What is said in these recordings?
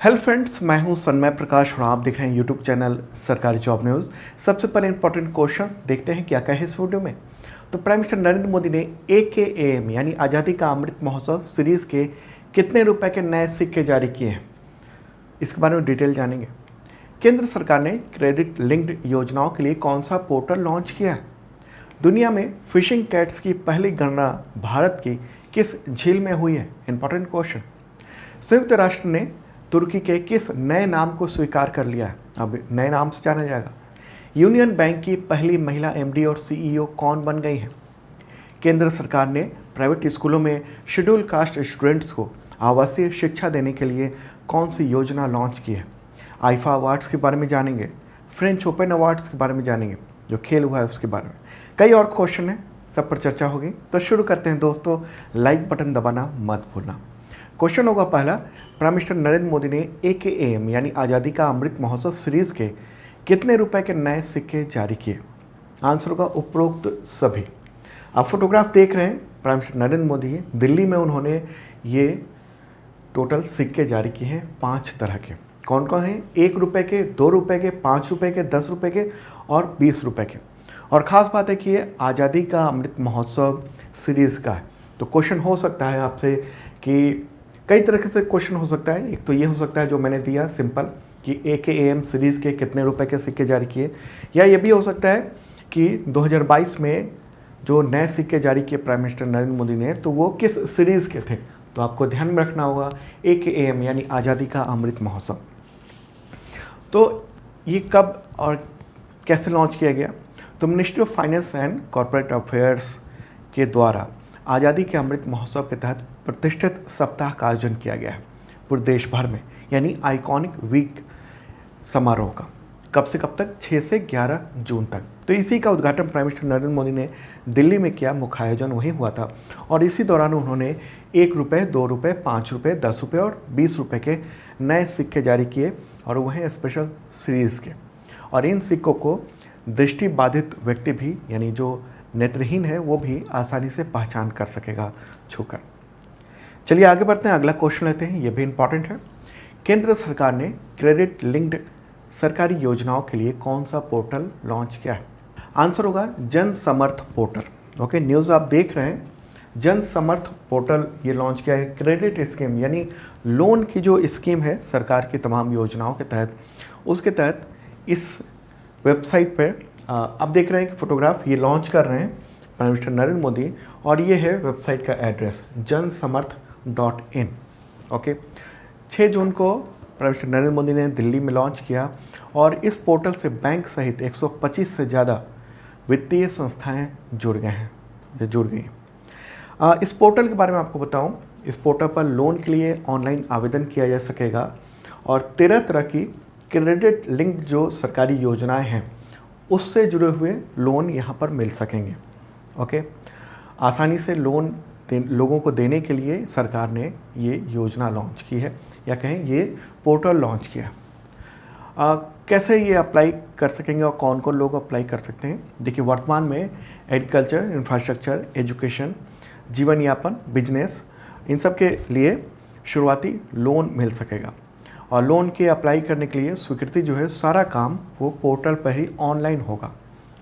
Hello friends, मैं हूं सन्मय प्रकाश और आप देख रहे हैं यूट्यूब चैनल सरकारी जॉब न्यूज़। सबसे पहले इंपॉर्टेंट क्वेश्चन देखते हैं क्या क्या है इस वीडियो में। तो प्राइम मिनिस्टर नरेंद्र मोदी ने AKAM यानी आज़ादी का अमृत महोत्सव सीरीज़ के कितने रुपए के नए सिक्के जारी किए हैं, इसके बारे में डिटेल जानेंगे। केंद्र सरकार ने क्रेडिट लिंक्ड योजनाओं के लिए कौन सा पोर्टल लॉन्च किया है। दुनिया में फिशिंग कैट्स की पहली गणना भारत की किस झील में हुई है, इंपॉर्टेंट क्वेश्चन। संयुक्त राष्ट्र ने तुर्की के किस नए नाम को स्वीकार कर लिया है, अब नए नाम से जाना जाएगा। यूनियन बैंक की पहली महिला MD और CEO कौन बन गई है। केंद्र सरकार ने प्राइवेट स्कूलों में शेड्यूल कास्ट स्टूडेंट्स को आवासीय शिक्षा देने के लिए कौन सी योजना लॉन्च की है। आईफा अवार्ड्स के बारे में जानेंगे, फ्रेंच ओपन अवार्ड्स के बारे में जानेंगे, जो खेल हुआ है उसके बारे में। कई और क्वेश्चन हैं, सब पर चर्चा होगी। तो शुरू करते हैं दोस्तों, लाइक बटन दबाना मत भूलना। क्वेश्चन होगा पहला, प्राइम मिनिस्टर नरेंद्र मोदी ने AKAM यानी आज़ादी का अमृत महोत्सव सीरीज़ के कितने रुपए के नए सिक्के जारी किए। आंसर होगा उपरोक्त सभी। आप फोटोग्राफ देख रहे हैं, प्राइम मिनिस्टर नरेंद्र मोदी दिल्ली में उन्होंने ये टोटल सिक्के जारी किए हैं 5 तरह के। कौन कौन हैं? 1 रुपये के, 2 रुपये के, 5 रुपये के, 10 रुपये के और 20 रुपये के। और ख़ास बात है कि ये आज़ादी का अमृत महोत्सव सीरीज़ का है। तो क्वेश्चन हो सकता है आपसे कि कई तरह से क्वेश्चन हो सकता है। एक तो ये हो सकता है जो मैंने दिया सिंपल कि AKAM सीरीज़ के कितने रुपए के सिक्के जारी किए, या ये भी हो सकता है कि 2022 में जो नए सिक्के जारी किए प्राइम मिनिस्टर नरेंद्र मोदी ने, तो वो किस सीरीज़ के थे। तो आपको ध्यान में रखना होगा AKAM यानी आज़ादी का अमृत महोत्सव। तो ये कब और कैसे लॉन्च किया गया। तो ministry of finance and corporate affairs के द्वारा आज़ादी के अमृत महोत्सव के तहत प्रतिष्ठित सप्ताह का आयोजन किया गया है पूरे देश भर में, यानी आइकॉनिक वीक समारोह का। कब से कब तक? 6 से 11 जून तक। तो इसी का उद्घाटन प्राइम मिनिस्टर नरेंद्र मोदी ने दिल्ली में किया, मुख्य आयोजन वहीं हुआ था। और इसी दौरान उन्होंने 1 रुपये, 2 रुपये, 5 रुपये, 10 रुपये और 20 रुपये के नए सिक्के जारी किए, और वह स्पेशल सीरीज़ के। और इन सिक्कों को दृष्टिबाधित व्यक्ति भी, यानी जो नेत्रहीन है, वो भी आसानी से पहचान कर सकेगा छूकर। चलिए आगे बढ़ते हैं, अगला क्वेश्चन लेते हैं, ये भी इंपॉर्टेंट है। केंद्र सरकार ने क्रेडिट लिंक्ड सरकारी योजनाओं के लिए कौन सा पोर्टल लॉन्च किया है। आंसर होगा जन समर्थ पोर्टल। ओके, न्यूज़ आप देख रहे हैं, जन समर्थ पोर्टल ये लॉन्च किया है। क्रेडिट स्कीम यानी लोन की जो स्कीम है सरकार की तमाम योजनाओं के तहत, उसके तहत इस वेबसाइट पर आप देख रहे हैं कि फोटोग्राफ ये लॉन्च कर रहे हैं प्राइम मिनिस्टर नरेंद्र मोदी, और ये है वेबसाइट का एड्रेस jansamarth.in। ओके, 6 जून को प्राइम मिनिस्टर नरेंद्र मोदी ने दिल्ली में लॉन्च किया, और इस पोर्टल से बैंक सहित 125 से ज़्यादा वित्तीय संस्थाएं जुड़ गई। इस पोर्टल के बारे में आपको बताऊं, इस पोर्टल पर लोन के लिए ऑनलाइन आवेदन किया जा सकेगा, और 13 तरह की क्रेडिट लिंक जो सरकारी योजनाएं हैं उससे जुड़े हुए लोन यहाँ पर मिल सकेंगे। ओके, आसानी से लोन लोगों को देने के लिए सरकार ने ये योजना लॉन्च की है, या कहें ये पोर्टल लॉन्च किया। कैसे ये अप्लाई कर सकेंगे और कौन कौन लोग अप्लाई कर सकते हैं। देखिए, वर्तमान में एग्रीकल्चर, इंफ्रास्ट्रक्चर, एजुकेशन, जीवन यापन, बिजनेस, इन सब के लिए शुरुआती लोन मिल सकेगा। और लोन के अप्लाई करने के लिए स्वीकृति जो है, सारा काम वो पोर्टल पर ही ऑनलाइन होगा।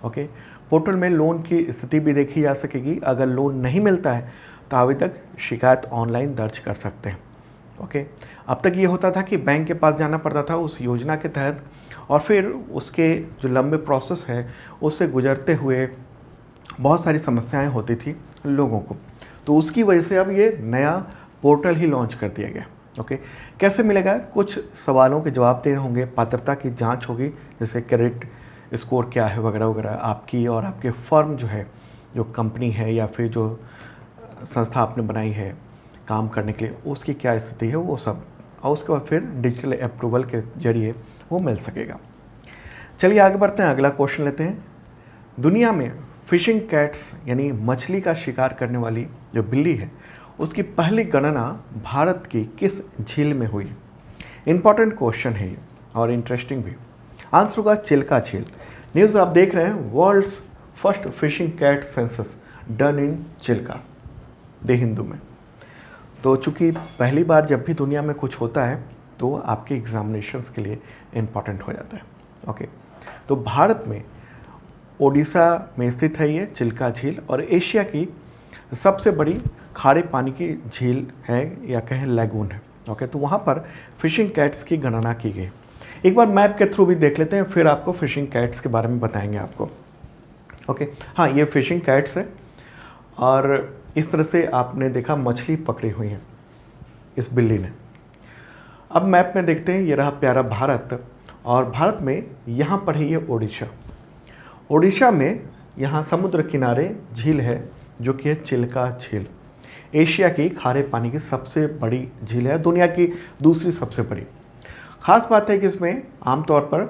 ओके, पोर्टल में लोन की स्थिति भी देखी जा सकेगी। अगर लोन नहीं मिलता है तो आवेदक शिकायत ऑनलाइन दर्ज कर सकते हैं। ओके, अब तक ये होता था कि बैंक के पास जाना पड़ता था उस योजना के तहत, और फिर उसके जो लंबे प्रोसेस है उससे गुजरते हुए बहुत सारी समस्याएं होती थी लोगों को। तो उसकी वजह से अब ये नया पोर्टल ही लॉन्च कर दिया गया। ओके, कैसे मिलेगा? कुछ सवालों के जवाब देने होंगे, पात्रता की जांच होगी, जैसे क्रेडिट स्कोर क्या है वगैरह वगैरह, आपकी और आपके फर्म जो है, जो कंपनी है या फिर जो संस्था आपने बनाई है काम करने के लिए, उसकी क्या स्थिति है, वो सब। और उसके बाद फिर डिजिटल अप्रूवल के जरिए वो मिल सकेगा। चलिए आगे बढ़ते हैं, अगला क्वेश्चन लेते हैं। दुनिया में फिशिंग कैट्स यानी मछली का शिकार करने वाली जो बिल्ली है, उसकी पहली गणना भारत की किस झील में हुई। इंपॉर्टेंट क्वेश्चन है ये, और इंटरेस्टिंग भी। आंसर होगा चिल्का झील। न्यूज़ आप देख रहे हैं, world's first fishing cat census done in Chilika, the Hindu में। तो चूँकि पहली बार जब भी दुनिया में कुछ होता है तो आपके एग्जामिनेशंस के लिए इम्पॉर्टेंट हो जाता है। ओके, तो भारत में ओडिशा में स्थित है ये चिल्का झील, और एशिया की सबसे बड़ी खारे पानी की झील है या कहें लैगून है। ओके, तो वहाँ पर फिशिंग कैट्स की गणना की गई। एक बार मैप के थ्रू भी देख लेते हैं, फिर आपको फिशिंग कैट्स के बारे में बताएंगे आपको। ओके, हाँ, ये फिशिंग कैट्स है और इस तरह से आपने देखा मछली पकड़ी हुई है इस बिल्ली ने। अब मैप में देखते हैं, ये रहा प्यारा भारत, और भारत में यहाँ पर है ये ओडिशा। ओडिशा में यहाँ समुद्र किनारे झील है जो कि है चिल्का झील। एशिया की खारे पानी की सबसे बड़ी झील है, दुनिया की दूसरी सबसे बड़ी। खास बात है कि इसमें आमतौर पर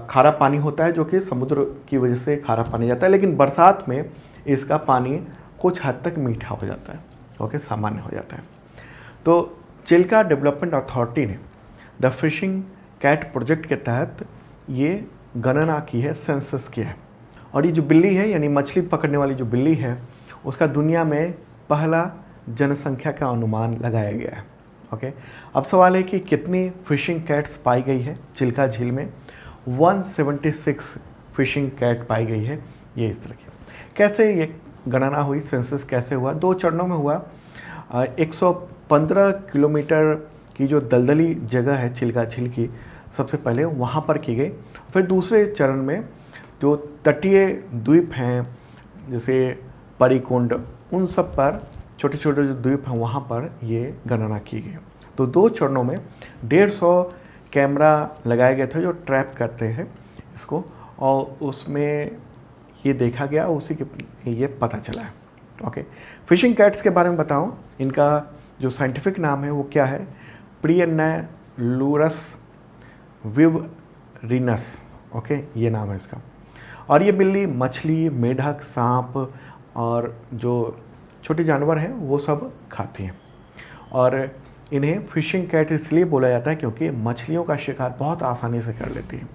खारा पानी होता है, जो कि समुद्र की वजह से खारा पानी जाता है, लेकिन बरसात में इसका पानी कुछ हद तक मीठा हो जाता है। ओके, सामान्य हो जाता है। तो चिल्का डेवलपमेंट अथॉरिटी ने द फिशिंग कैट प्रोजेक्ट के तहत ये गणना की है, सेंसस किया है। और ये जो बिल्ली है, यानी मछली पकड़ने वाली जो बिल्ली है, उसका दुनिया में पहला जनसंख्या का अनुमान लगाया गया है। ओके, अब सवाल है कि कितनी फिशिंग कैट्स पाई गई है चिल्का झील में। 176 फिशिंग कैट पाई गई है। ये इस तरह की कैसे ये गणना हुई, सेंसस कैसे हुआ? 2 चरणों में हुआ। 115 किलोमीटर की जो दलदली जगह है चिल्का झील की, सबसे पहले वहाँ पर की गई। फिर दूसरे चरण में जो तटीय द्वीप हैं जैसे परिकुंड, उन सब पर छोटे छोटे जो द्वीप हैं वहाँ पर ये गणना की गई। तो 2 चरणों में 150 कैमरा लगाए गए थे जो ट्रैप करते हैं इसको, और उसमें ये देखा गया, उसी के ये पता चला है। ओके, फिशिंग कैट्स के बारे में बताऊं, इनका जो साइंटिफिक नाम है वो क्या है? प्रियन्नलूरस विवरिनस। ओके, ये नाम है इसका। और ये बिल्ली मछली, मेढक, सांप और जो छोटे जानवर हैं वो सब खाती हैं। और इन्हें फिशिंग कैट इसलिए बोला जाता है क्योंकि मछलियों का शिकार बहुत आसानी से कर लेती है।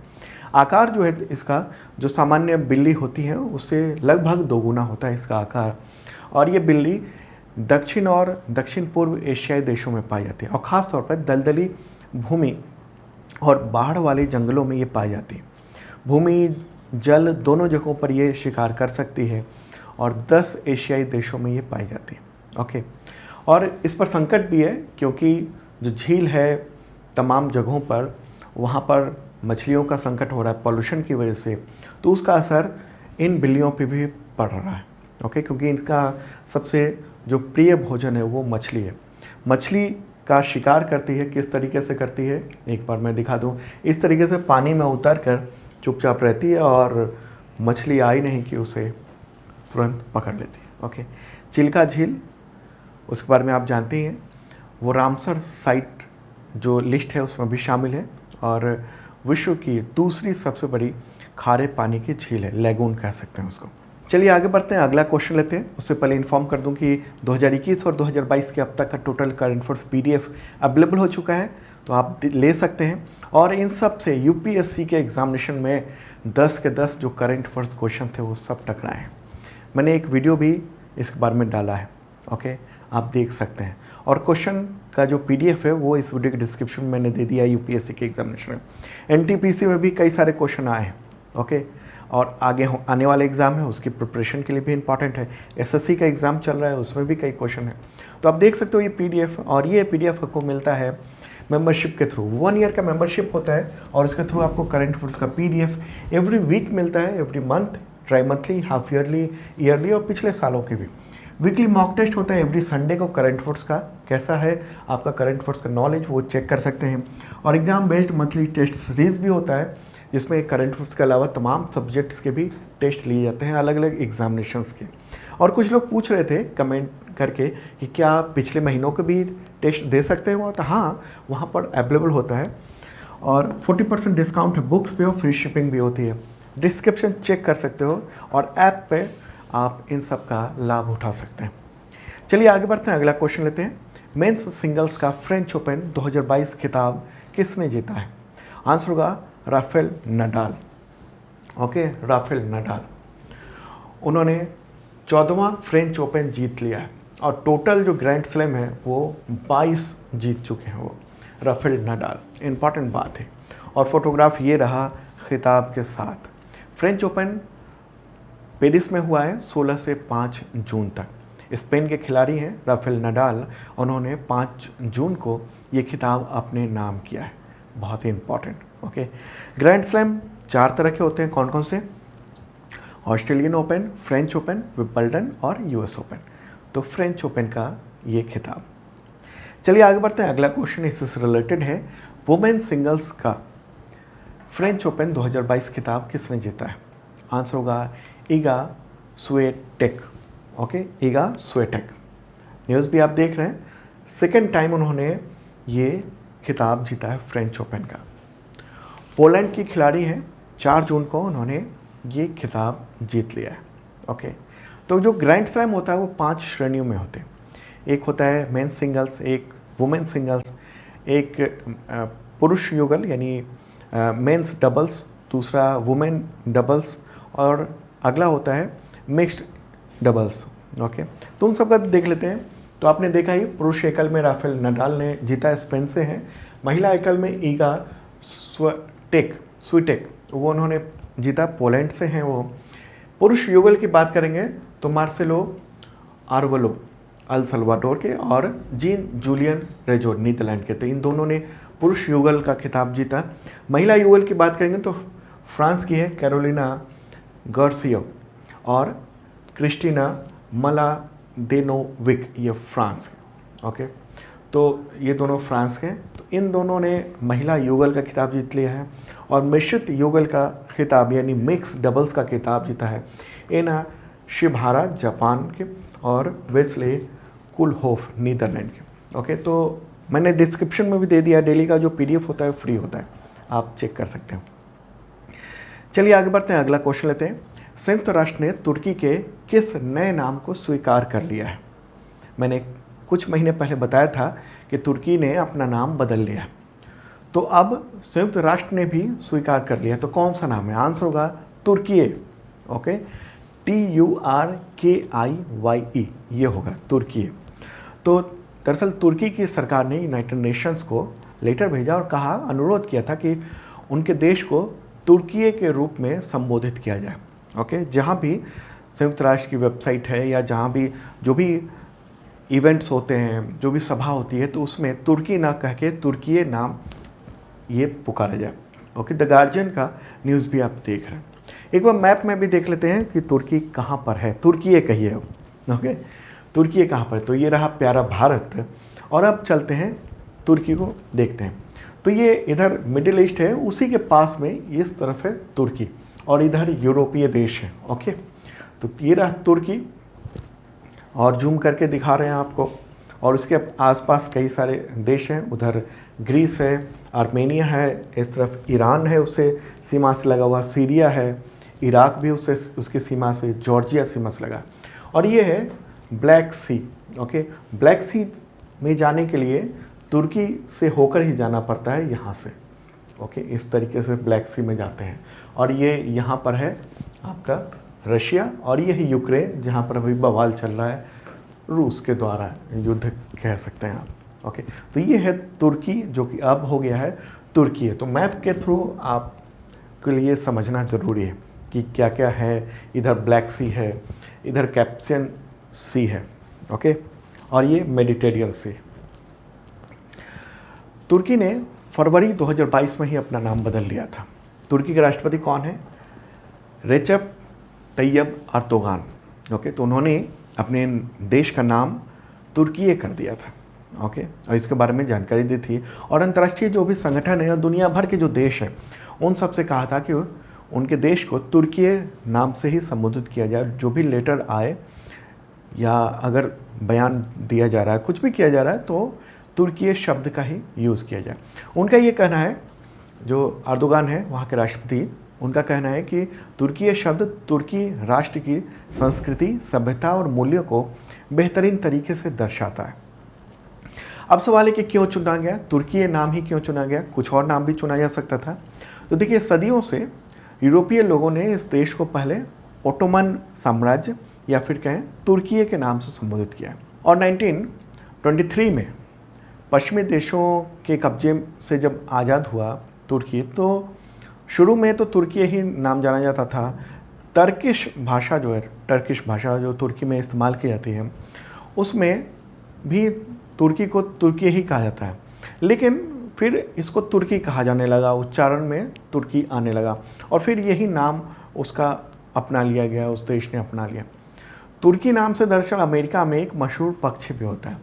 आकार जो है इसका, जो सामान्य बिल्ली होती है उससे लगभग 2 गुना होता है इसका आकार। और ये बिल्ली दक्षिण और दक्षिण पूर्व एशियाई देशों में पाई जाती है, और ख़ास तौर पर दलदली भूमि और बाढ़ वाले जंगलों में ये पाई जाती है। भूमि जल दोनों जगहों पर ये शिकार कर सकती है, और 10 एशियाई देशों में ये पाई जाती है। ओके, और इस पर संकट भी है क्योंकि जो झील है तमाम जगहों पर, वहाँ पर मछलियों का संकट हो रहा है पॉल्यूशन की वजह से, तो उसका असर इन बिल्लियों पे भी पड़ रहा है। ओके, क्योंकि इनका सबसे जो प्रिय भोजन है वो मछली है। मछली का शिकार करती है, किस तरीके से करती है एक बार मैं दिखा दूँ। इस तरीके से पानी में उतर कर चुपचाप रहती है और मछली आई नहीं कि उसे तुरंत पकड़ लेती है। ओके, चिल्का झील, उसके बारे में आप जानते हैं, वो रामसर साइट जो लिस्ट है उसमें भी शामिल है, और विश्व की दूसरी सबसे बड़ी खारे पानी की झील है, लैगून कह सकते हैं उसको। चलिए आगे बढ़ते हैं, अगला क्वेश्चन लेते हैं। उससे पहले इन्फॉर्म कर दूं कि 2021 और 2022 के अब तक का total current affairs PDF available हो चुका है, तो आप ले सकते हैं। और इन सब से UPSC के एग्जामिनेशन में 10 के 10 जो करंट अफेयर्स क्वेश्चन थे वो सब टकराए हैं। मैंने एक वीडियो भी इसके बारे में डाला है। ओके, आप देख सकते हैं, और क्वेश्चन का जो PDF है वो इस वीडियो के डिस्क्रिप्शन में मैंने दे दिया है। UPSC के एग्जामिनेशन में NTPC में भी कई सारे क्वेश्चन आए हैं। ओके, और आगे आने वाले एग्ज़ाम है उसकी प्रिपरेशन के लिए भी इंपॉर्टेंट है। SSC का एग्ज़ाम चल रहा है, उसमें भी कई क्वेश्चन है। तो आप देख सकते हो ये PDF, और ये PDF आपको मिलता है मेंबरशिप के थ्रू। 1 ईयर का मेंबरशिप होता है, और इसके थ्रू आपको करंट अफेयर्स का PDF एवरी वीक मिलता है, every month, try monthly, half yearly, yearly, और पिछले सालों के भी। वीकली मॉक टेस्ट होता है एवरी संडे को करंट अफेयर्स का। कैसा है आपका करंट अफेयर्स का नॉलेज वो चेक कर सकते हैं। और exam based monthly test series भी होता है, जिसमें करंट अफेयर्स के अलावा तमाम सब्जेक्ट्स के भी टेस्ट लिए जाते हैं, अलग अलग एग्जामिनेशंस के। और कुछ लोग पूछ रहे थे कमेंट करके कि क्या पिछले महीनों के भी टेस्ट दे सकते हैं वो, तो हाँ, वहाँ पर अवेलेबल होता है। और 40% डिस्काउंट है बुक्स पे, और फ्री शिपिंग भी होती है। डिस्क्रिप्शन चेक कर सकते हो, और ऐप पे आप इन सब का लाभ उठा सकते हैं। चलिए आगे बढ़ते हैं, अगला क्वेश्चन लेते हैं। मेंस सिंगल्स का फ्रेंच ओपन 2022 खिताब किसने जीता है? आंसर होगा Rafael Nadal. Okay, Rafael Nadal, उन्होंने 14वां फ्रेंच ओपन जीत लिया है, और टोटल जो ग्रैंड स्लैम है वो 22 जीत चुके हैं वो राफेल नडाल, इम्पॉर्टेंट बात है। और फोटोग्राफ ये रहा खिताब के साथ। फ्रेंच ओपन पेरिस में हुआ है 16 से 5 जून तक। स्पेन के खिलाड़ी हैं राफेल नडाल, उन्होंने 5 जून को ये खिताब अपने नाम किया है, बहुत ही इम्पॉर्टेंट। ओके, ग्रैंड स्लैम 4 तरह के होते हैं, कौन कौन से? Australian open, French open, Wimbledon और यूएस ओपन। तो फ्रेंच ओपन का ये खिताब। चलिए आगे बढ़ते हैं, अगला क्वेश्चन इससे रिलेटेड है। वुमेन सिंगल्स का फ्रेंच ओपन 2022 खिताब किसने जीता है? आंसर होगा ईगा स्विएटेक। ओके, ईगा स्विएटेक। न्यूज़ भी आप देख रहे हैं, सेकेंड टाइम उन्होंने ये खिताब जीता है फ्रेंच ओपन का। पोलैंड की खिलाड़ी हैं, 4 जून को उन्होंने ये खिताब जीत लिया है। ओके, तो जो ग्रैंड स्लैम होता है वो 5 श्रेणियों में होते हैं। एक होता है मेन सिंगल्स, एक वुमेन सिंगल्स, एक पुरुष युगल यानी मेंस डबल्स, दूसरा वुमेन डबल्स और अगला होता है मिक्स्ड डबल्स। ओके, तो उन सब का देख लेते हैं। तो आपने देखा ही, पुरुष एकल में राफेल नडाल ने जीता, स्पेन से हैं। महिला एकल में ईगा स्विएटेक वो उन्होंने जीता, पोलैंड से हैं वो। पुरुष युगल की बात करेंगे तो मार्सेलो आर्वलो अल सल्वाडोर के और जीन जूलियन रेजो नीदरलैंड के थे। इन दोनों ने पुरुष युगल का खिताब जीता। महिला युगल की बात करेंगे तो फ्रांस की है कैरोलिना गार्सिया और क्रिस्टीना मलाडेनोविक, ये फ्रांस के। ओके, तो ये दोनों फ्रांस के। तो इन दोनों ने महिला युगल का खिताब जीत लिया है। और मिश्रित युगल का खिताब यानी मिक्स डबल्स का खिताब जीता है एना शिभारा जापान के और वेस्ले कुलहोफ नीदरलैंड के। ओके, तो मैंने डिस्क्रिप्शन में भी दे दिया, डेली का जो PDF होता है फ्री होता है, आप चेक कर सकते हो। चलिए आगे बढ़ते हैं, अगला क्वेश्चन लेते हैं। संयुक्त राष्ट्र ने तुर्की के किस नए नाम को स्वीकार कर लिया है? मैंने कुछ महीने पहले बताया था कि तुर्की ने अपना नाम बदल लिया, तो अब संयुक्त राष्ट्र ने भी स्वीकार कर लिया। तो कौन सा नाम है? आंसर होगा तुर्कीये। ओके, TURKIYE ये होगा तुर्कीये। तो दरअसल तुर्की की सरकार ने यूनाइटेड नेशंस को लेटर भेजा और कहा, अनुरोध किया था कि उनके देश को तुर्कीये के रूप में संबोधित किया जाए। ओके, जहाँ भी संयुक्त राष्ट्र की वेबसाइट है या जहाँ भी जो भी इवेंट्स होते हैं, जो भी सभा होती है, तो उसमें तुर्की ना कह के तुर्कीये नाम ये पुकारा जाए। ओके, द गार्जियन का न्यूज़ भी आप देख रहे हैं। एक बार मैप में भी देख लेते हैं कि तुर्की कहाँ पर है। तुर्कीये कहिए अब। ओके, तुर्की कहाँ पर? तो ये रहा प्यारा भारत। और अब चलते हैं तुर्की को देखते हैं। तो ये इधर मिडिल ईस्ट है, उसी के पास में इस तरफ है तुर्की और इधर यूरोपीय देश है। ओके, तो ये रहा तुर्की और जूम करके दिखा रहे हैं आपको। और उसके आसपास कई सारे देश हैं, उधर ग्रीस है, आर्मेनिया है, इस तरफ ईरान है उससे सीमा से लगा हुआ, सीरिया है, इराक भी उससे उसकी सीमा से, जॉर्जिया सीमा से लगा। और ये है ब्लैक सी। ओके, ब्लैक सी में जाने के लिए तुर्की से होकर ही जाना पड़ता है यहाँ से। ओके, इस तरीके से ब्लैक सी में जाते हैं। और ये यहाँ पर है आपका रशिया और ये है यूक्रेन, जहाँ पर अभी बवाल चल रहा है, रूस के द्वारा युद्ध कह सकते हैं आप। ओके, तो ये है तुर्की जो कि अब हो गया है तुर्की है। तो मैप के थ्रू आपके लिए समझना ज़रूरी है कि क्या क्या है। इधर ब्लैक सी है, इधर कैस्पियन सी है। ओके, और ये मेडिटेरियन सी। तुर्की ने फरवरी 2022 में ही अपना नाम बदल लिया था। तुर्की के राष्ट्रपति कौन है? Recep Tayyab Erdogan. ओके, तो उन्होंने अपने देश का नाम तुर्कीये कर दिया था। ओके, और इसके बारे में जानकारी दी थी। और अंतर्राष्ट्रीय जो भी संगठन है और दुनिया भर के जो देश हैं, उन सब से कहा था कि उनके देश को तुर्कीये नाम से ही संबोधित किया जाए। जो भी लेटर आए या अगर बयान दिया जा रहा है, कुछ भी किया जा रहा है, तो तुर्कीये शब्द का ही यूज़ किया जाए। उनका ये कहना है, जो अर्दोगान है वहाँ के राष्ट्रपति, उनका कहना है कि तुर्कीये शब्द तुर्की राष्ट्र की संस्कृति, सभ्यता और मूल्यों को बेहतरीन तरीके से दर्शाता है। अब सवाल है कि क्यों चुना गया? तुर्कीये नाम ही क्यों चुना गया? कुछ और नाम भी चुना जा सकता था। तो देखिए, सदियों से यूरोपीय लोगों ने इस देश को पहले ओटोमन साम्राज्य या फिर कहें तुर्कीये के नाम से संबोधित किया। और 1923 में पश्चिमी देशों के कब्जे से जब आज़ाद हुआ तुर्की, तो शुरू में तो तुर्की ही नाम जाना जाता था। टर्किश भाषा जो है, टर्किश भाषा जो तुर्की में इस्तेमाल की जाती है, उसमें भी तुर्की को तुर्की ही कहा जाता है। लेकिन फिर इसको तुर्की कहा जाने लगा, उच्चारण में तुर्की आने लगा और फिर यही नाम उसका अपना लिया गया, उस देश ने अपना लिया। तुर्की नाम से दरअसल अमेरिका में एक मशहूर पक्षी भी होता है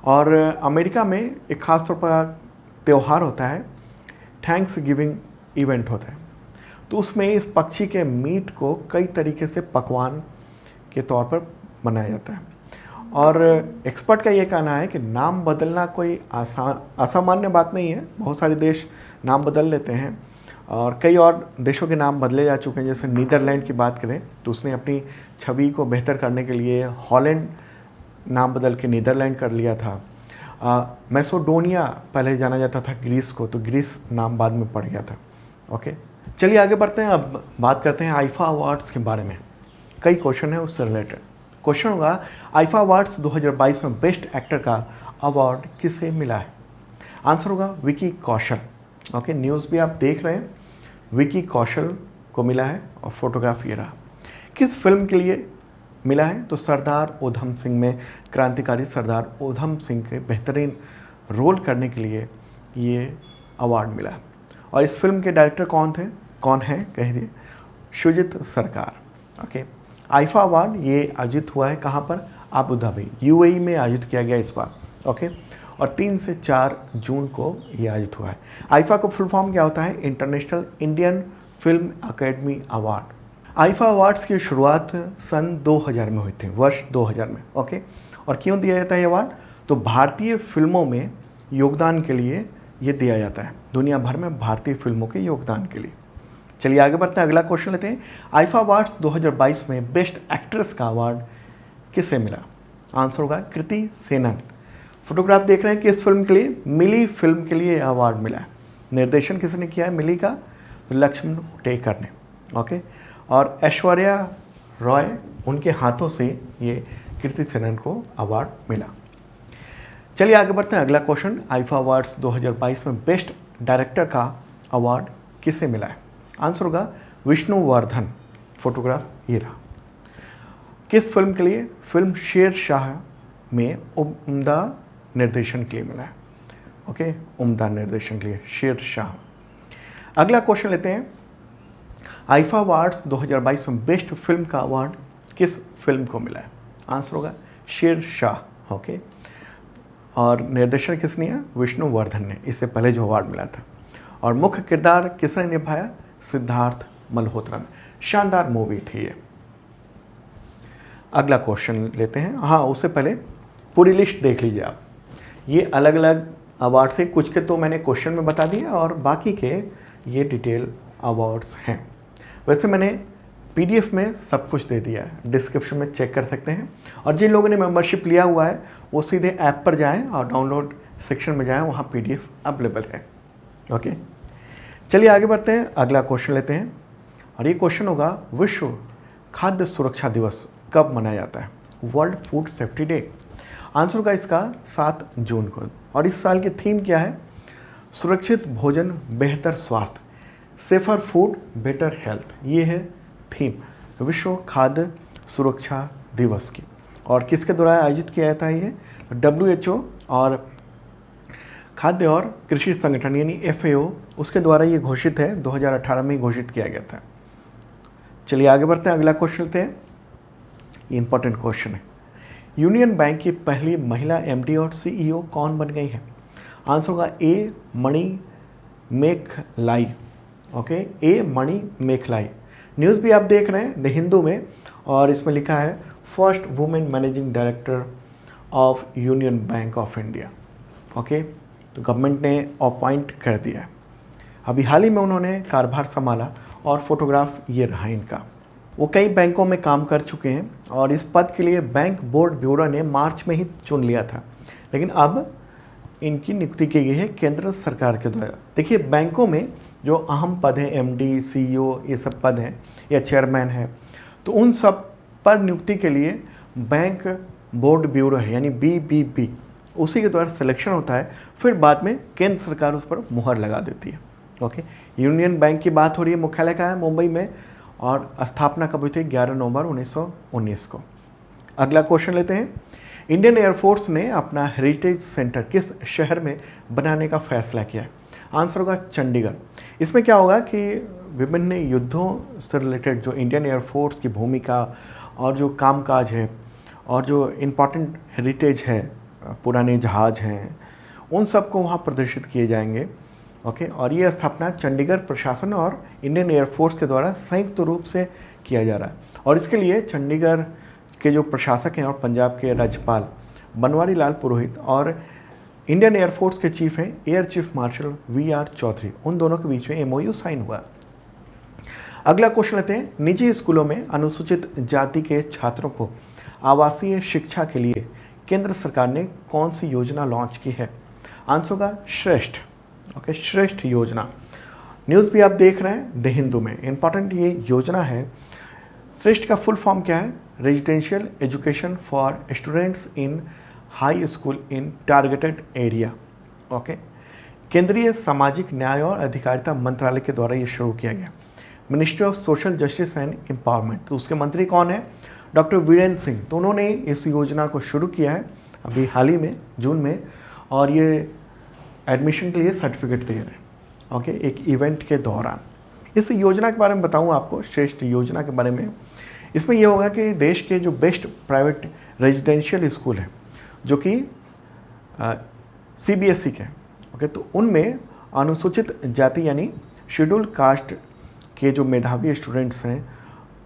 और अमेरिका में एक ख़ास तौर पर त्यौहार होता है, थैंक्स गिविंग इवेंट होता है। तो उसमें इस पक्षी के मीट को कई तरीके से पकवान के तौर पर बनाया जाता है और एक्सपर्ट का ये कहना है कि नाम बदलना कोई असामान्य बात नहीं है। बहुत सारे देश नाम बदल लेते हैं और कई और देशों के नाम बदले जा चुके हैं। जैसे नीदरलैंड की बात करें तो उसने अपनी छवि को बेहतर करने के लिए हॉलैंड नाम बदल के नीदरलैंड कर लिया था। मैसेडोनिया पहले जाना जाता था ग्रीस को, तो ग्रीस नाम बाद में पड़ गया था। ओके, चलिए आगे बढ़ते हैं। अब बात करते हैं आईफा अवार्ड्स के बारे में। कई क्वेश्चन है उससे रिलेटेड। क्वेश्चन होगा, आईफा अवार्ड्स 2022 में बेस्ट एक्टर का अवार्ड किसे मिला है? आंसर होगा विकी कौशल। ओके, न्यूज़ भी आप देख रहे हैं, विकी कौशल को मिला है और फोटोग्राफ ये रहा। किस फिल्म के लिए मिला है? तो सरदार उधम सिंह में क्रांतिकारी सरदार उधम सिंह के बेहतरीन रोल करने के लिए ये अवार्ड मिला है। और इस फिल्म के डायरेक्टर कौन हैं कह दिए? शुजित सरकार। ओके, आईफा अवार्ड ये आयोजित हुआ है कहाँ पर? अबू धाबी, यूएई में आयोजित किया गया इस बार। ओके, और 3 से 4 जून को ये आयोजित हुआ है। आईफा का फुल फॉर्म क्या होता है? International Indian film academy award. IIFA awards की शुरुआत सन 2000 में हुई थी, वर्ष 2000 में। ओके, और क्यों दिया जाता है ये अवार्ड? तो भारतीय फिल्मों में योगदान के लिए ये दिया जाता है, दुनिया भर में भारतीय फिल्मों के योगदान के लिए। चलिए आगे बढ़ते हैं, अगला क्वेश्चन लेते हैं। आईफा अवार्ड्स 2022 में बेस्ट एक्ट्रेस का अवार्ड किसे मिला? आंसर होगा कृति सेनन। फोटोग्राफ देख रहे हैं किस फिल्म के लिए? मिली फिल्म के लिए अवार्ड मिला है। निर्देशन किसने किया है मिली का? तो लक्ष्मण टेकर ने। ओके, और ऐश्वर्या रॉय, उनके हाथों से ये कृति सेनन को अवार्ड मिला। चलिए आगे बढ़ते हैं, अगला क्वेश्चन। आईफा अवार्ड्स 2022 में बेस्ट डायरेक्टर का अवार्ड किसे मिला है? आंसर होगा विष्णुवर्धन। फोटोग्राफ ये रहा। किस फिल्म के लिए? फिल्म शेर शाह में उम्दा निर्देशन के लिए मिला है। ओके, उम्दा निर्देशन के लिए शेर शाह। अगला क्वेश्चन लेते हैं। आईफा अवार्ड्स 2022 में बेस्ट फिल्म का अवार्ड किस फिल्म को मिला है? आंसर होगा शेर शाह। ओके, और निर्देशन किसने है? विष्णुवर्धन ने, इससे पहले जो अवार्ड मिला था। और मुख्य किरदार किसने निभाया? सिद्धार्थ मल्होत्रा ने। शानदार मूवी थी ये। अगला क्वेश्चन लेते हैं। हाँ, उससे पहले पूरी लिस्ट देख लीजिए आप। ये अलग अलग अवार्ड से कुछ के तो मैंने क्वेश्चन में बता दिया और बाकी के ये डिटेल अवार्ड्स हैं। वैसे मैंने पीडीएफ में सब कुछ दे दिया है, डिस्क्रिप्शन में चेक कर सकते हैं। और जिन लोगों ने मेंबरशिप लिया हुआ है वो सीधे ऐप पर जाएं और डाउनलोड सेक्शन में जाएं, वहाँ पीडीएफ अवेलेबल है। ओके, चलिए आगे बढ़ते हैं, अगला क्वेश्चन लेते हैं। और ये क्वेश्चन होगा, विश्व खाद्य सुरक्षा दिवस कब मनाया जाता है? World food safety day. Answer होगा इसका 7 जून को। और इस साल की थीम क्या है? सुरक्षित भोजन बेहतर स्वास्थ्य, सेफर फूड बेटर हेल्थ। ये है थीम विश्व खाद्य सुरक्षा दिवस की। और किसके द्वारा आयोजित किया जाता है ये? WHO और खाद्य और कृषि संगठन यानी FAO, उसके द्वारा ये घोषित है, 2018 में घोषित किया गया था। चलिए आगे बढ़ते हैं, अगला क्वेश्चन लेते हैं। ये इंपॉर्टेंट क्वेश्चन है। यूनियन बैंक की पहली महिला MD और CEO कौन बन गई है? आंसर होगा A Manimekalai. Okay, A Manimekalai. News भी आप देख रहे हैं द हिंदू में, और इसमें लिखा है first women managing director of union bank of India. Okay, तो गवर्नमेंट ने अपॉइंट कर दिया। अभी हाल ही में उन्होंने कार्यभार संभाला और फोटोग्राफ ये रहा इनका। वो कई बैंकों में काम कर चुके हैं और इस पद के लिए बैंक बोर्ड ब्यूरो ने मार्च में ही चुन लिया था, लेकिन अब इनकी नियुक्ति की गई है केंद्र सरकार के द्वारा। देखिए, बैंकों में जो अहम पद हैं, MD CEO ये सब पद हैं या चेयरमैन है, तो उन सब पर नियुक्ति के लिए बैंक बोर्ड ब्यूरो है यानी BBB, उसी के द्वारा सिलेक्शन होता है, फिर बाद में केंद्र सरकार उस पर मुहर लगा देती है। ओके, यूनियन बैंक की बात हो रही है, मुख्यालय का है मुंबई में, और स्थापना कब हुई थी? 11 नवंबर 1919 को। अगला क्वेश्चन लेते हैं। इंडियन एयरफोर्स ने अपना हेरिटेज सेंटर किस शहर में बनाने का फैसला किया है? आंसर होगा चंडीगढ़। इसमें क्या होगा कि विभिन्न युद्धों से रिलेटेड जो इंडियन एयरफोर्स की भूमिका और जो कामकाज है और जो इम्पॉर्टेंट हेरिटेज है, पुराने जहाज हैं, उन सबको वहाँ प्रदर्शित किए जाएंगे। ओके, और ये स्थापना चंडीगढ़ प्रशासन और इंडियन एयरफोर्स के द्वारा संयुक्त रूप से किया जा रहा है। और इसके लिए चंडीगढ़ के जो प्रशासक हैं और पंजाब के राज्यपाल बनवारी लाल पुरोहित और इंडियन एयरफोर्स के चीफ हैं air chief marshal V R. Chaudhari, उन दोनों के बीच में एमओयू साइन हुआ। अगला क्वेश्चन लेते हैं। निजी स्कूलों में अनुसूचित जाति के छात्रों को आवासीय शिक्षा के लिए केंद्र सरकार ने कौन सी योजना लॉन्च की है? आंसर होगा श्रेष्ठ। ओके, श्रेष्ठ योजना। न्यूज़ भी आप देख रहे हैं द हिंदू में, इंपॉर्टेंट ये योजना है। श्रेष्ठ का फुल फॉर्म क्या है? Residential education for students in high school in targeted area. Okay, केंद्रीय सामाजिक न्याय और अधिकारिता मंत्रालय के द्वारा ये शुरू किया गया। Ministry of social justice and empowerment, तो उसके मंत्री कौन है? डॉक्टर वीरेंद्र सिंह। तो उन्होंने इस योजना को शुरू किया है अभी हाल ही में, जून में, और ये एडमिशन के लिए सर्टिफिकेट दे रहे हैं। ओके, एक इवेंट के दौरान। इस योजना के बारे में बताऊं आपको, श्रेष्ठ योजना के बारे में। इसमें यह होगा कि देश के जो बेस्ट प्राइवेट रेजिडेंशियल स्कूल हैं, जो कि CBSE के, ओके, तो उनमें अनुसूचित जाति यानी शेड्यूल कास्ट के जो मेधावी स्टूडेंट्स हैं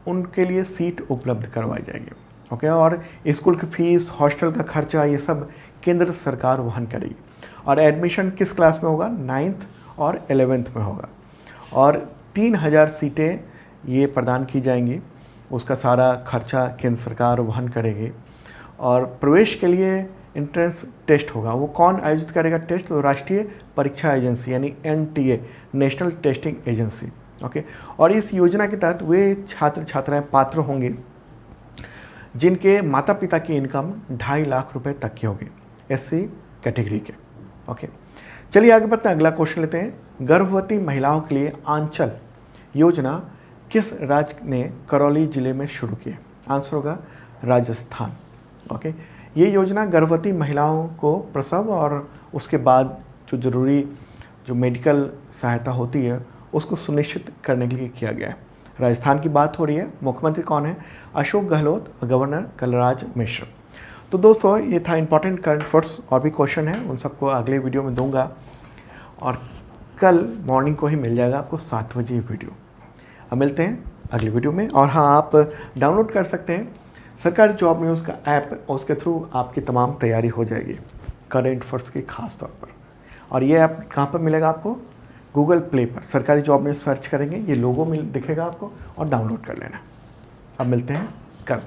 उनके लिए सीट उपलब्ध करवाई जाएगी। ओके, और स्कूल की फीस, हॉस्टल का खर्चा, ये सब केंद्र सरकार वहन करेगी। और एडमिशन किस क्लास में होगा? 9th और 11th में होगा। और 3000 सीटें ये प्रदान की जाएंगी, उसका सारा खर्चा केंद्र सरकार वहन करेगी। और प्रवेश के लिए एंट्रेंस टेस्ट होगा। वो कौन आयोजित करेगा टेस्ट? तो राष्ट्रीय परीक्षा एजेंसी यानी NTA, national testing agency. Okay, और इस योजना के तहत वे छात्र छात्राएं पात्र होंगे जिनके माता पिता की इनकम 2.5 लाख रुपए तक की होगी, SC कैटेगरी के। ओके, चलिए आगे बढ़ते हैं। अगला क्वेश्चन लेते हैं। गर्भवती महिलाओं के लिए आंचल योजना किस राज्य ने करौली जिले में शुरू की है? आंसर होगा राजस्थान। ओके, ये योजना गर्भवती महिलाओं को प्रसव और उसके बाद जो जरूरी जो मेडिकल सहायता होती है उसको सुनिश्चित करने के लिए किया गया है। राजस्थान की बात हो रही है। मुख्यमंत्री कौन है? अशोक गहलोत, गवर्नर कलराज मिश्र। तो दोस्तों, ये था इंपॉर्टेंट करंट अफेयर्स। और भी क्वेश्चन है, उन सबको अगले वीडियो में दूंगा, और कल मॉर्निंग को ही मिल जाएगा आपको 7 बजे वीडियो। अब मिलते हैं अगली वीडियो में। और हाँ, आप डाउनलोड कर सकते हैं सरकारी जॉब न्यूज़ का ऐप, उसके थ्रू आपकी तमाम तैयारी हो जाएगी करंट अफेयर्स की खास तौर पर। और ये ऐप कहाँ पर मिलेगा आपको? गूगल प्ले पर सरकारी जॉब न्यूज़ सर्च करेंगे, ये लोगो दिखेगा आपको और डाउनलोड कर लेना। अब मिलते हैं कल।